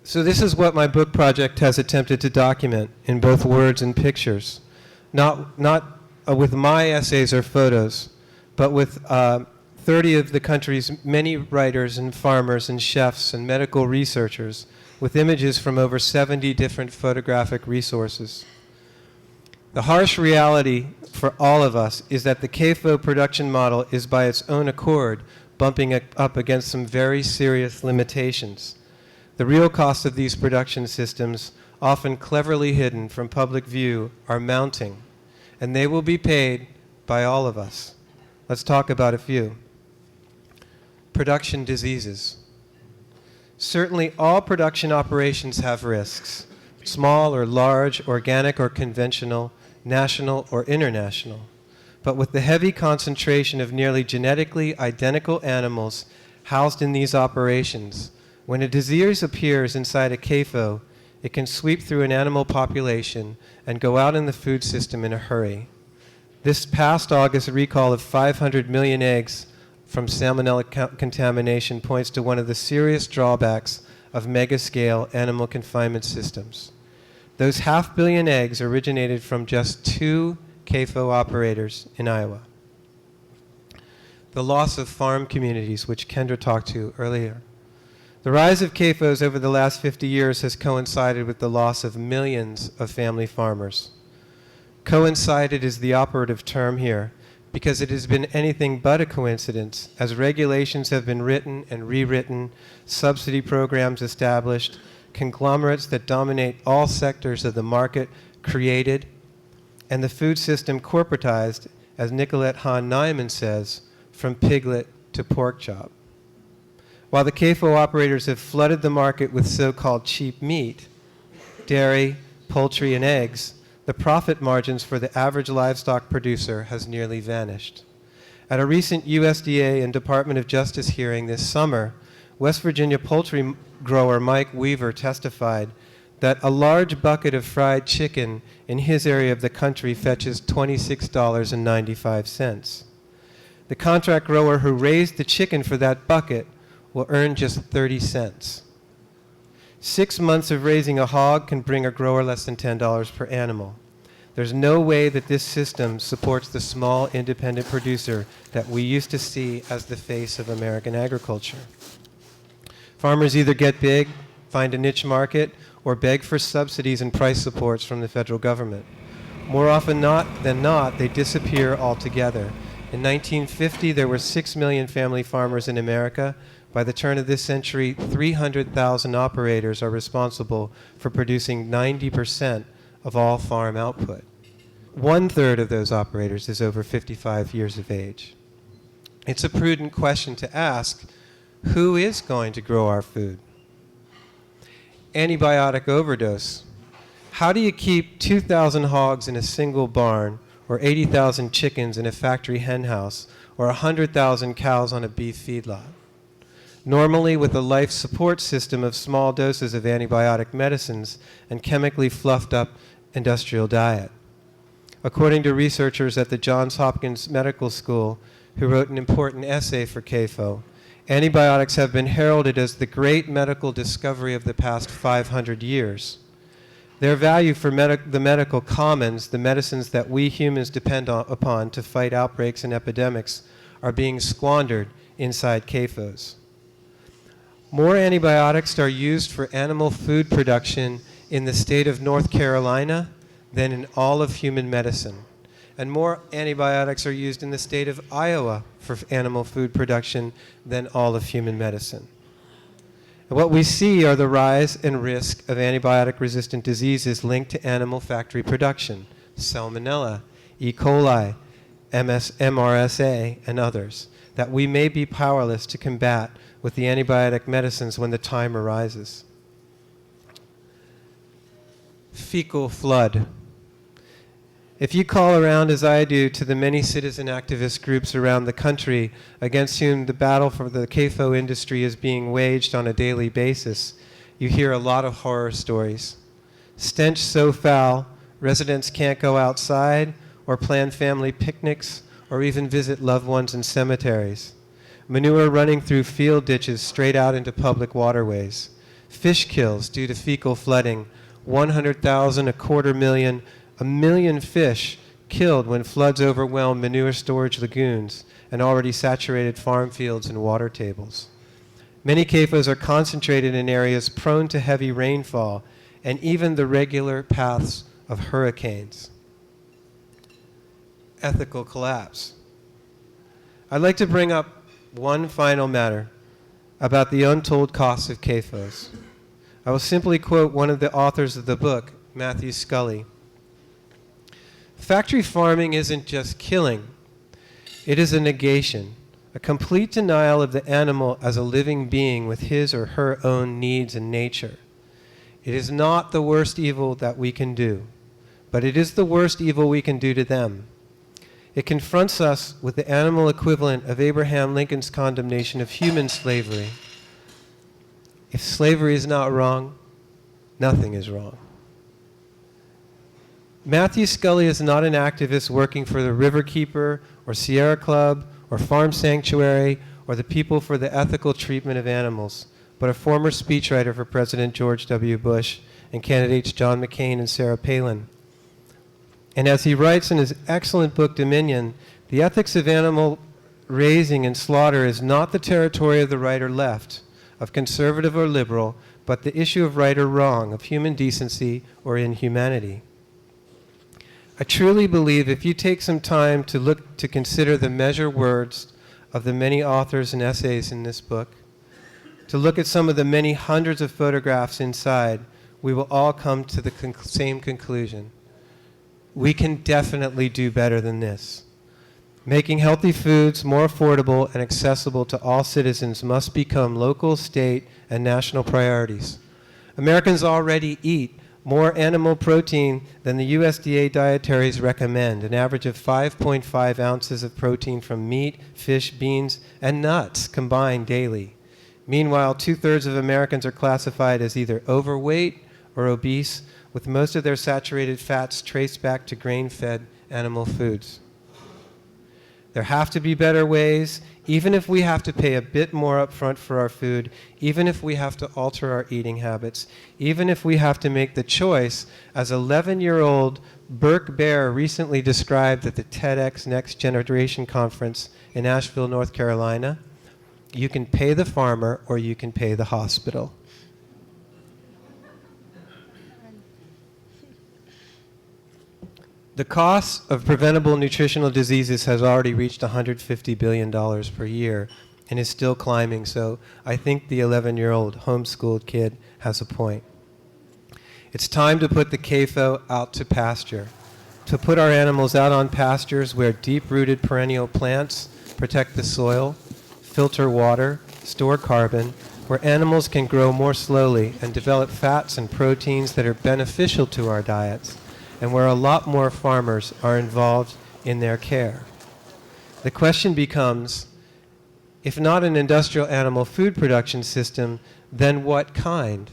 So this is what my book project has attempted to document in both words and pictures. Not with my essays or photos, but with 30 of the country's many writers and farmers and chefs and medical researchers with images from over 70 different photographic resources. The harsh reality for all of us is that the CAFO production model is by its own accord bumping up against some very serious limitations. The real cost of these production systems, often cleverly hidden from public view, are mounting, and they will be paid by all of us. Let's talk about a few. Production diseases. Certainly all production operations have risks, small or large, organic or conventional, national or international. But with the heavy concentration of nearly genetically identical animals housed in these operations, when a disease appears inside a CAFO, it can sweep through an animal population and go out in the food system in a hurry. This past August recall of 500 million eggs from salmonella contamination points to one of the serious drawbacks of mega-scale animal confinement systems. Those 500 million eggs originated from just 2 CAFO operators in Iowa. The loss of farm communities, which Kendra talked to earlier. The rise of CAFOs over the last 50 years has coincided with the loss of millions of family farmers. Coincided is the operative term here, because it has been anything but a coincidence, as regulations have been written and rewritten, subsidy programs established, conglomerates that dominate all sectors of the market created, and the food system corporatized, as Nicolette Hahn-Nyman says, from piglet to pork chop. While the CAFO operators have flooded the market with so-called cheap meat, dairy, poultry, and eggs, the profit margins for the average livestock producer has nearly vanished. At a recent USDA and Department of Justice hearing this summer, West Virginia poultry grower Mike Weaver testified that a large bucket of fried chicken in his area of the country fetches $26.95. The contract grower who raised the chicken for that bucket will earn just 30 cents. 6 months of raising a hog can bring a grower less than $10 per animal. There's no way that this system supports the small independent producer that we used to see as the face of American agriculture. Farmers either get big, find a niche market, or beg for subsidies and price supports from the federal government. More often than not, they disappear altogether. In 1950, there were 6 million family farmers in America. By the turn of this century, 300,000 operators are responsible for producing 90% of all farm output. 1/3 of those operators is over 55 years of age. It's a prudent question to ask, who is going to grow our food? Antibiotic overdose. How do you keep 2,000 hogs in a single barn, or 80,000 chickens in a factory hen house, or 100,000 cows on a beef feedlot? Normally with a life support system of small doses of antibiotic medicines and chemically fluffed up industrial diet. According to researchers at the Johns Hopkins Medical School, who wrote an important essay for CAFO, antibiotics have been heralded as the great medical discovery of the past 500 years. Their value for the medical commons, the medicines that we humans depend upon to fight outbreaks and epidemics, are being squandered inside CAFOs. More antibiotics are used for animal food production in the state of North Carolina than in all of human medicine. And more antibiotics are used in the state of Iowa for animal food production than all of human medicine. And what we see are the rise and risk of antibiotic-resistant diseases linked to animal factory production, Salmonella, E. coli, MRSA, and others, that we may be powerless to combat with the antibiotic medicines when the time arises. Fecal flood. If you call around, as I do, to the many citizen activist groups around the country against whom the battle for the CAFO industry is being waged on a daily basis, you hear a lot of horror stories. Stench so foul, residents can't go outside or plan family picnics or even visit loved ones in cemeteries. Manure running through field ditches straight out into public waterways. Fish kills due to fecal flooding, 100,000, 250,000, 1,000,000 fish killed when floods overwhelmed manure storage lagoons and already saturated farm fields and water tables. Many CAFOs are concentrated in areas prone to heavy rainfall and even the regular paths of hurricanes. Ethical collapse. I'd like to bring up one final matter about the untold costs of CAFOs. I will simply quote one of the authors of the book, Matthew Scully. Factory farming isn't just killing. It is a negation, a complete denial of the animal as a living being with his or her own needs and nature. It is not the worst evil that we can do, but it is the worst evil we can do to them. It confronts us with the animal equivalent of Abraham Lincoln's condemnation of human slavery. If slavery is not wrong, nothing is wrong. Matthew Scully is not an activist working for the Riverkeeper or Sierra Club or Farm Sanctuary or the People for the Ethical Treatment of Animals, but a former speechwriter for President George W. Bush and candidates John McCain and Sarah Palin. And as he writes in his excellent book, Dominion, the ethics of animal raising and slaughter is not the territory of the right or left, of conservative or liberal, but the issue of right or wrong, of human decency or inhumanity. I truly believe if you take some time to consider the measured words of the many authors and essays in this book, to look at some of the many hundreds of photographs inside, we will all come to the same conclusion. We can definitely do better than this. Making healthy foods more affordable and accessible to all citizens must become local, state, and national priorities. Americans already eat more animal protein than the USDA dietaries recommend, an average of 5.5 ounces of protein from meat, fish, beans, and nuts combined daily. Meanwhile, 2/3 of Americans are classified as either overweight or obese, with most of their saturated fats traced back to grain-fed animal foods. There have to be better ways, even if we have to pay a bit more up front for our food, even if we have to alter our eating habits, even if we have to make the choice, as 11-year-old Burke Bear recently described at the TEDx Next Generation Conference in Asheville, North Carolina, you can pay the farmer or you can pay the hospital. The cost of preventable nutritional diseases has already reached $150 billion per year and is still climbing, so I think the 11-year-old homeschooled kid has a point. It's time to put the CAFO out to pasture, to put our animals out on pastures where deep-rooted perennial plants protect the soil, filter water, store carbon, where animals can grow more slowly and develop fats and proteins that are beneficial to our diets, and where a lot more farmers are involved in their care. The question becomes, if not an industrial animal food production system, then what kind?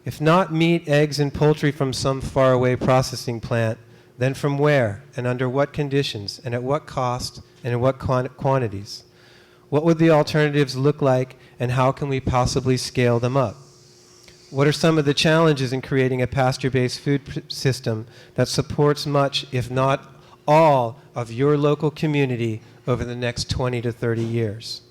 If not meat, eggs, and poultry from some faraway processing plant, then from where and under what conditions and at what cost and in what quantities? What would the alternatives look like and how can we possibly scale them up? What are some of the challenges in creating a pasture-based food system that supports much, if not all, of your local community over the next 20 to 30 years?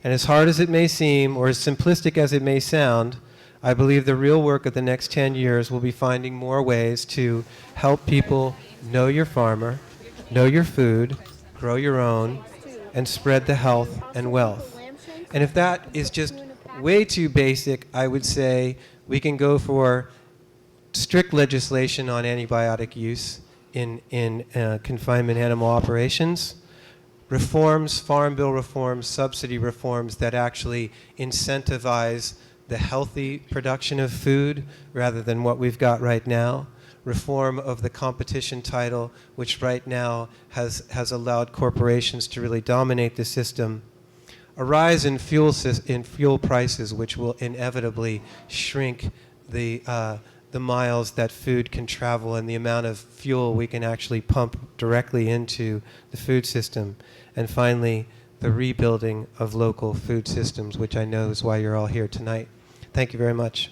And as hard as it may seem, or as simplistic as it may sound, I believe the real work of the next 10 years will be finding more ways to help people know your farmer, know your food, grow your own, and spread the health and wealth. And if that is just way too basic, I would say we can go for strict legislation on antibiotic use in confinement animal operations, reforms, farm bill reforms, subsidy reforms that actually incentivize the healthy production of food rather than what we've got right now, reform of the competition title, which right now has allowed corporations to really dominate the system, a rise in fuel prices, which will inevitably shrink the miles that food can travel and the amount of fuel we can actually pump directly into the food system. And finally, the rebuilding of local food systems, which I know is why you're all here tonight. Thank you very much.